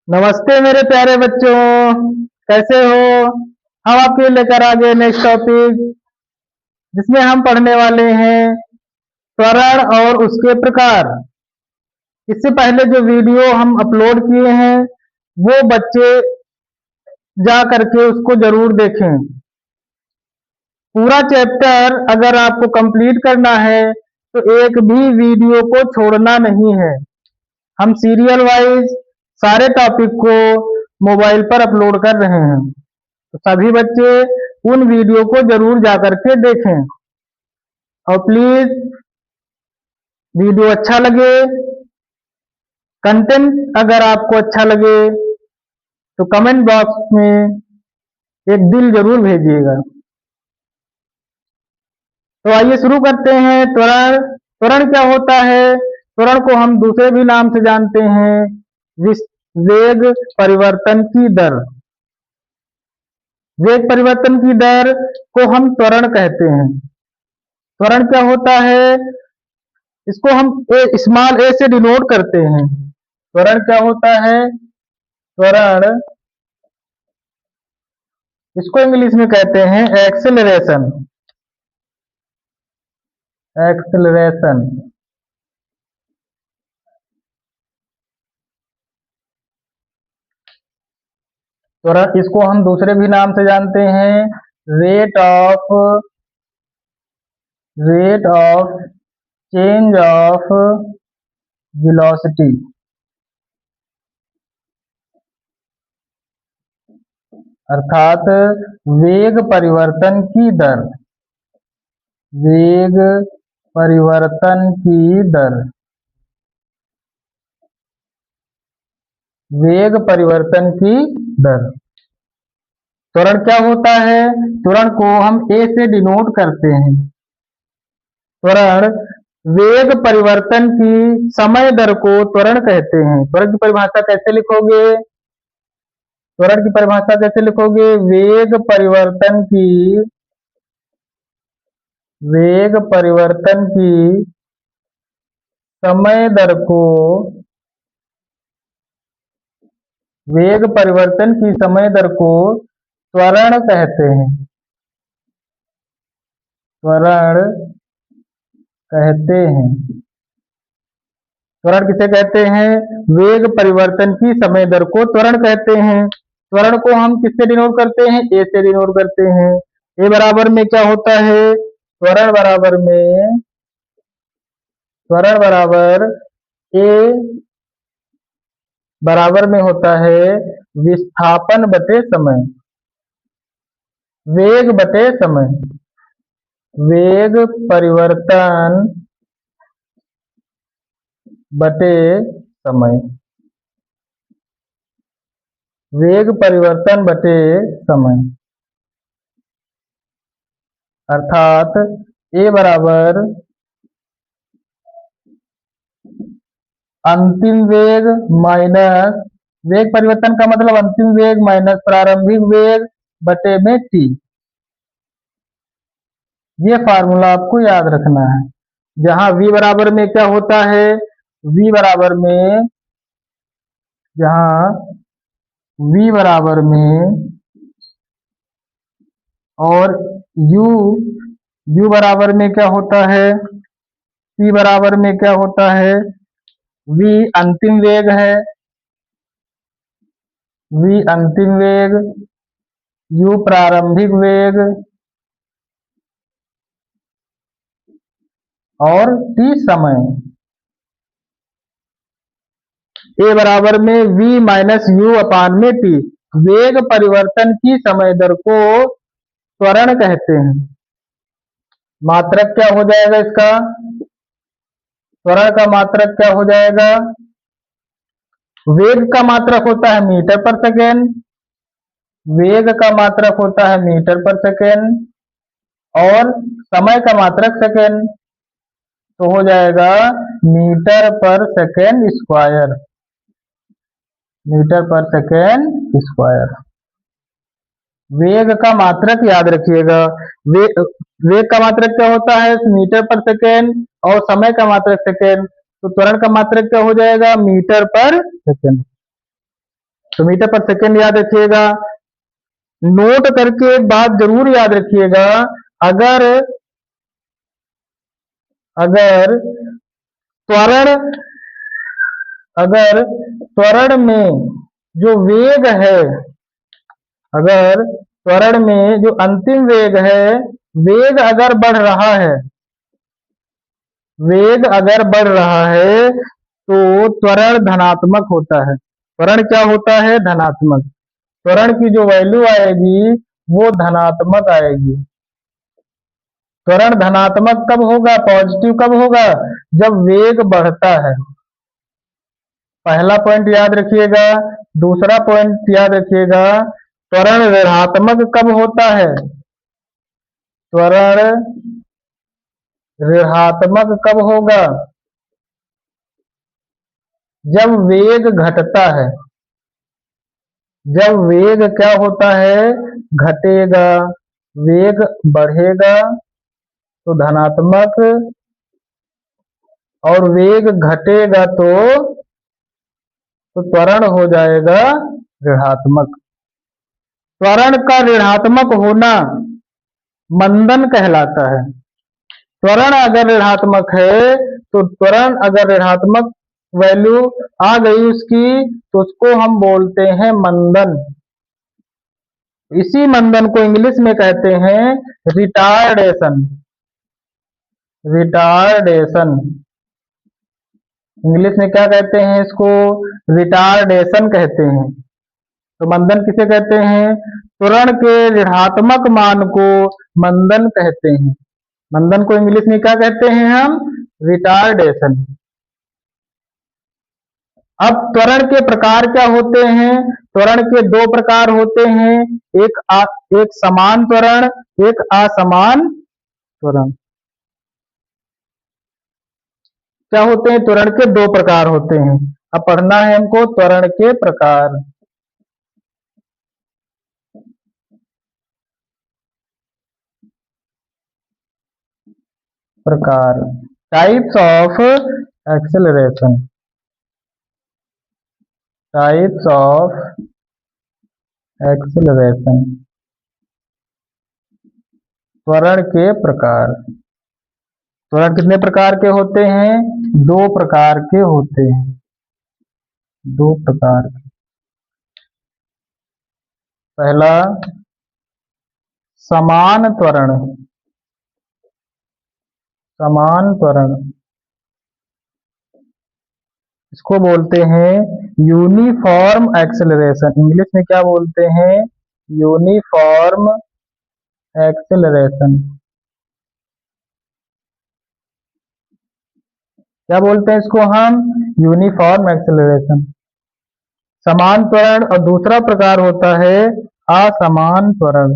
नमस्ते मेरे प्यारे बच्चों। कैसे हो? हम आपके लिए लेकर आ गए नेक्स्ट टॉपिक, जिसमें हम पढ़ने वाले हैं त्वरण और उसके प्रकार। इससे पहले जो वीडियो हम अपलोड किए हैं वो बच्चे जा करके उसको जरूर देखें। पूरा चैप्टर अगर आपको कंप्लीट करना है तो एक भी वीडियो को छोड़ना नहीं है। हम सीरियल वाइज सारे टॉपिक को मोबाइल पर अपलोड कर रहे हैं, तो सभी बच्चे उन वीडियो को जरूर जाकर के देखें। और प्लीज वीडियो अच्छा लगे, कंटेंट अगर आपको अच्छा लगे तो कमेंट बॉक्स में एक दिल जरूर भेजिएगा। तो आइए शुरू करते हैं। त्वरण त्वरण क्या होता है? त्वरण को हम दूसरे भी नाम से जानते हैं, वेग परिवर्तन की दर। वेग परिवर्तन की दर को हम त्वरण कहते हैं। त्वरण क्या होता है? इसको हम स्मॉल ए से डिनोट करते हैं। त्वरण क्या होता है? त्वरण इसको इंग्लिश में कहते हैं एक्सेलरेशन। एक्सेलरेशन। त्वरण इसको हम दूसरे भी नाम से जानते हैं, rate of change of velocity. अर्थात वेग परिवर्तन की दर। वेग परिवर्तन की दर। वेग परिवर्तन की दर। त्वरण क्या होता है? त्वरण को हम ए से डिनोट करते हैं। त्वरण वेग परिवर्तन की समय दर को त्वरण कहते हैं। त्वरण की परिभाषा कैसे लिखोगे? त्वरण की परिभाषा कैसे लिखोगे? वेग परिवर्तन की समय दर को वेग परिवर्तन की समय दर को त्वरण कहते हैं। त्वरण कहते हैं। त्वरण किसे कहते हैं? वेग परिवर्तन की समय दर को त्वरण कहते हैं। त्वरण को हम किससे डिनोट करते हैं? ए से डिनोट करते हैं। ए बराबर में क्या होता है? त्वरण बराबर ए बराबर में होता है विस्थापन बटे समय। वेग बटे समय। वेग परिवर्तन बटे समय। वेग परिवर्तन बटे समय। अर्थात ए बराबर अंतिम वेग माइनस, वेग परिवर्तन का मतलब अंतिम वेग माइनस प्रारंभिक वेग बटे में टी। ये फार्मूला आपको याद रखना है। जहां v बराबर में क्या होता है? v बराबर में जहां v बराबर में और u बराबर में क्या होता है? t बराबर में क्या होता है? v अंतिम वेग है, v अंतिम वेग, u प्रारंभिक वेग और t समय। a बराबर में v माइनस यू अपान में t। वेग परिवर्तन की समय दर को त्वरण कहते हैं। मात्रक क्या हो जाएगा इसका? त्वरण का मात्रक क्या हो जाएगा? वेग का मात्रक होता है मीटर पर सेकेंड। वेग का मात्रक होता है मीटर पर सेकेंड और समय का मात्रक सेकेंड, तो हो जाएगा मीटर पर सेकेंड स्क्वायर। मीटर पर सेकेंड स्क्वायर। वेग का मात्रक याद रखिएगा। वेग का मात्रक क्या होता है? मीटर पर सेकेंड और समय का मात्रक सेकेंड, तो त्वरण का मात्रक क्या हो जाएगा? मीटर पर सेकेंड। तो मीटर पर सेकेंड याद रखिएगा। नोट करके एक बात जरूर याद रखिएगा, अगर अगर त्वरण अगर त्वरण में जो वेग है, अगर त्वरण में जो अंतिम वेग है, वेग अगर बढ़ रहा है, वेग अगर बढ़ रहा है तो त्वरण धनात्मक होता है। त्वरण क्या होता है? धनात्मक। त्वरण की जो वैल्यू आएगी वो धनात्मक आएगी। त्वरण धनात्मक कब होगा? पॉजिटिव कब होगा? जब वेग बढ़ता है। पहला पॉइंट याद रखिएगा। दूसरा पॉइंट याद रखिएगा, त्वरण ऋणात्मक कब होता है? त्वरण ऋणात्मक कब होगा? जब वेग घटता है। जब वेग क्या होता है? घटेगा। वेग बढ़ेगा तो धनात्मक, और वेग घटेगा तो त्वरण हो जाएगा ऋणात्मक। त्वरण का ऋणात्मक होना मंदन कहलाता है। त्वरण अगर ऋणात्मक है तो त्वरण अगर ऋणात्मक वैल्यू आ गई उसकी, तो उसको हम बोलते हैं मंदन। इसी मंदन को इंग्लिश में कहते हैं रिटार्डेशन। रिटार्डेशन इंग्लिश में क्या कहते हैं? इसको रिटार्डेशन कहते हैं। तो मंदन किसे कहते हैं? त्वरण के ऋणात्मक मान को मंदन कहते हैं। मंदन को इंग्लिश में क्या कहते हैं हम? रिटार्डेशन। अब त्वरण के प्रकार क्या होते हैं? त्वरण के दो प्रकार होते हैं, एक समान त्वरण, एक असमान त्वरण। क्या होते हैं? त्वरण के दो प्रकार होते हैं। अब पढ़ना है हमको त्वरण के प्रकार। प्रकार, types of acceleration. Types of acceleration, त्वरण के प्रकार। त्वरण कितने प्रकार के होते हैं? दो प्रकार के होते हैं। दो प्रकार के। पहला समान त्वरण। समान त्वरण, इसको बोलते हैं यूनिफॉर्म एक्सेलरेशन। इंग्लिश में क्या बोलते हैं? Uniform acceleration. क्या बोलते हैं इसको हम? Uniform acceleration. समान त्वरण। और दूसरा प्रकार होता है असमान त्वरण।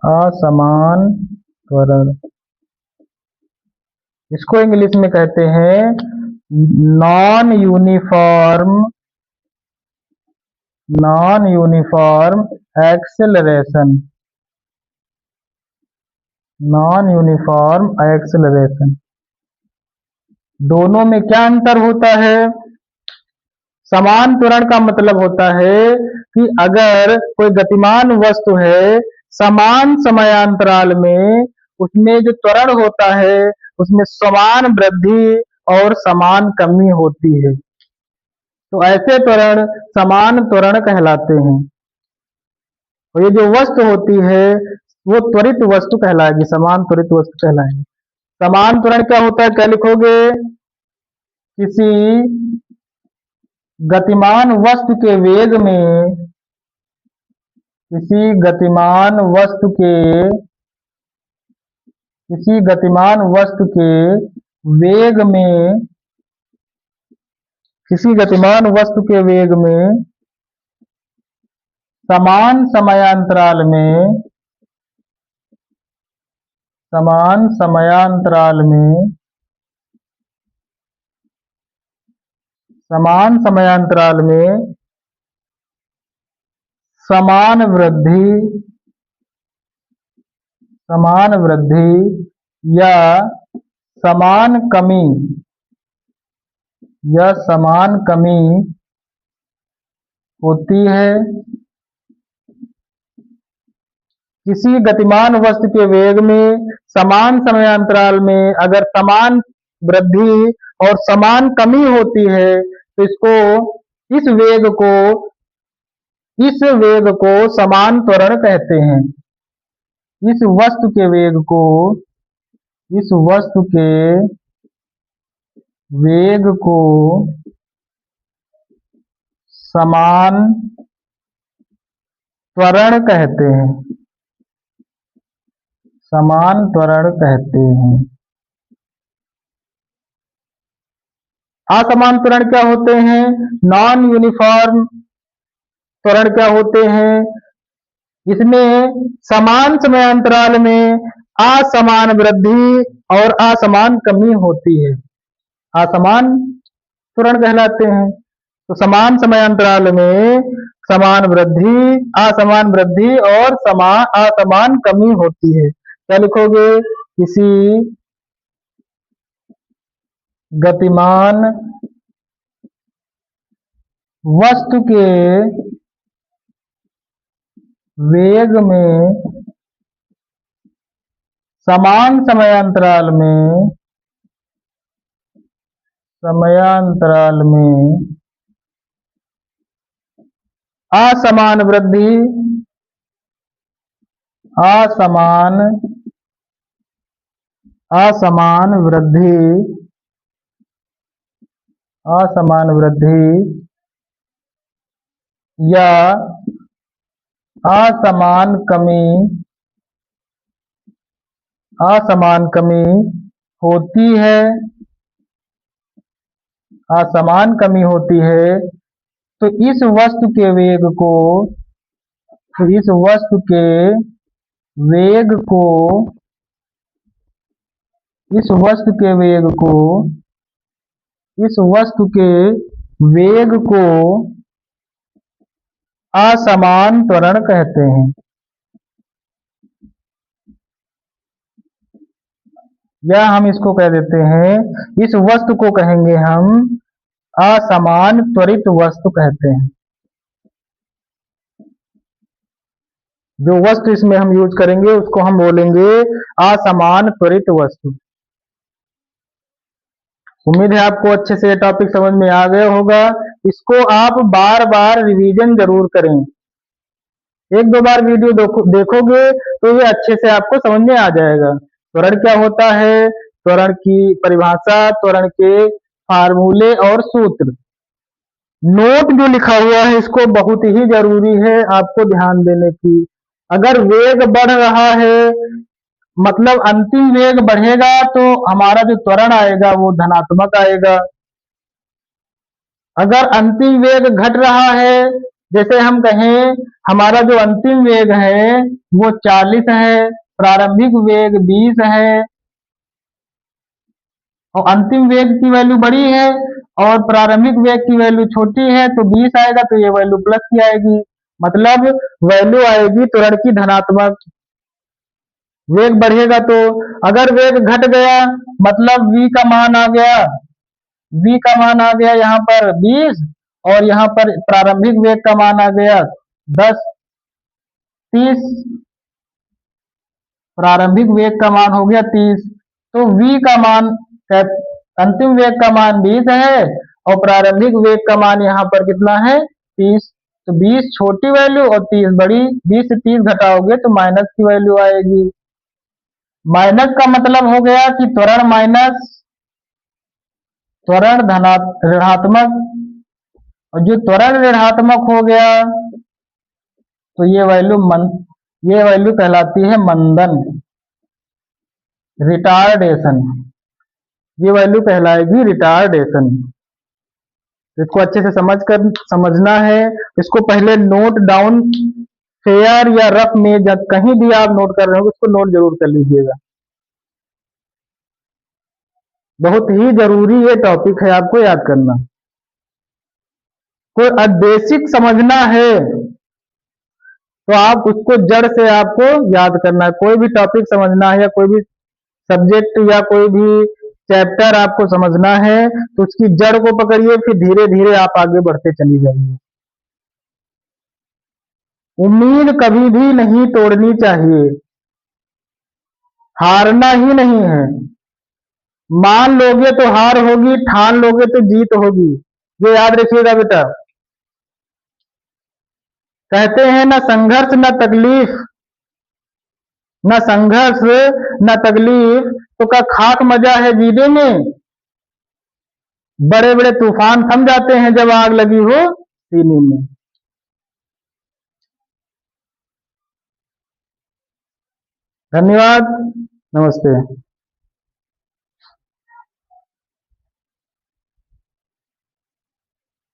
असमान त्वरण, इसको इंग्लिश में कहते हैं non uniform acceleration. Non uniform acceleration. दोनों में क्या अंतर होता है? समान त्वरण का मतलब होता है कि अगर कोई गतिमान वस्तु है, समान समयांतराल में उसमें जो त्वरण होता है उसमें समान वृद्धि और समान कमी होती है, तो ऐसे त्वरण समान त्वरण कहलाते हैं। और ये जो वस्तु होती है वो त्वरित वस्तु कहलाएगी, समान त्वरित वस्तु कहलाएगी। समान त्वरण क्या होता है? क्या लिखोगे? किसी गतिमान वस्तु के वेग में, किसी गतिमान वस्तु के वेग में, किसी गतिमान वस्तु के वेग में समान समयांतराल में, समान समयांतराल में, समान समयांतराल में समान वृद्धि या समान कमी होती है। किसी गतिमान वस्तु के वेग में समान समयांतराल में अगर समान वृद्धि और समान कमी होती है तो इस वेग को समान त्वरण कहते हैं। इस वस्तु के वेग को समान त्वरण कहते हैं। समान त्वरण कहते हैं। असमान त्वरण क्या होते हैं? नॉन यूनिफॉर्म त्वरण क्या होते हैं? इसमें समान समयांतराल में असमान वृद्धि और असमान कमी होती है। असमान त्वरण कहलाते हैं। तो समान समयांतराल में असमान वृद्धि और असमान कमी होती है। क्या लिखोगे? किसी गतिमान वस्तु के वेग में समान समयांतराल में असमान वृद्धि या असमान कमी होती है। असमान कमी होती है तो इस वस्तु के वेग को असमान त्वरण कहते हैं। या हम इसको कह देते हैं, इस वस्तु को कहेंगे हम असमान त्वरित वस्तु कहते हैं। जो वस्तु इसमें हम यूज करेंगे उसको हम बोलेंगे असमान त्वरित वस्तु। उम्मीद है आपको अच्छे से टॉपिक समझ में आ गया होगा। इसको आप बार बार रिवीजन जरूर करें। एक दो बार वीडियो देखोगे तो ये अच्छे से आपको समझ में आ जाएगा। त्वरण क्या होता है, त्वरण की परिभाषा, त्वरण के फार्मूले और सूत्र। नोट जो लिखा हुआ है इसको बहुत ही जरूरी है आपको ध्यान देने की। अगर वेग बढ़ रहा है मतलब अंतिम वेग बढ़ेगा तो हमारा जो त्वरण आएगा वो धनात्मक आएगा। अगर अंतिम वेग घट रहा है, जैसे हम कहें हमारा जो अंतिम वेग है वो 40 है, प्रारंभिक वेग 20 है और अंतिम वेग की वैल्यू बड़ी है और प्रारंभिक वेग की वैल्यू छोटी है तो 20 आएगा तो ये वैल्यू प्लस की आएगी। मतलब वैल्यू आएगी त्वरण की धनात्मक। वेग बढ़ेगा तो अगर वेग घट गया मतलब v का मान आ गया यहाँ पर 20 और यहाँ पर प्रारंभिक वेग का मान आ गया 10 30। प्रारंभिक वेग का मान हो गया 30 तो v का मान अंतिम वेग का मान 20 है और प्रारंभिक वेग का मान यहाँ पर कितना है 30। तो 20 छोटी वैल्यू और 30 बड़ी। 20 से 30 घटाओगे तो माइनस की वैल्यू आएगी। माइनस का मतलब हो गया कि त्वरण माइनस त्वरण ऋणात्मक, और जो त्वरण ऋणात्मक हो गया तो ये वैल्यू कहलाती है मंदन, रिटार्डेशन। ये वैल्यू कहलाएगी रिटार्डेशन। इसको अच्छे से समझना है। इसको पहले नोट डाउन फेयर या रफ में जब कहीं भी आप नोट कर रहे हो उसको नोट जरूर कर लीजिएगा। बहुत ही जरूरी ये टॉपिक है आपको याद करना। कोई बेसिक समझना है तो आप उसको जड़ से आपको याद करना है। कोई भी टॉपिक समझना है या कोई भी सब्जेक्ट या कोई भी चैप्टर आपको समझना है तो उसकी जड़ को पकड़िए, फिर धीरे धीरे आप आगे बढ़ते चली जाइए। उम्मीद कभी भी नहीं तोड़नी चाहिए, हारना ही नहीं है। मान लोगे तो हार होगी, ठान लोगे तो जीत होगी। ये याद रखिएगा बेटा। कहते हैं न संघर्ष न तकलीफ, न संघर्ष न तकलीफ तो का खाक मजा है जीने में। बड़े बड़े तूफान थम जाते हैं जब आग लगी हो सीने में। धन्यवाद, नमस्ते।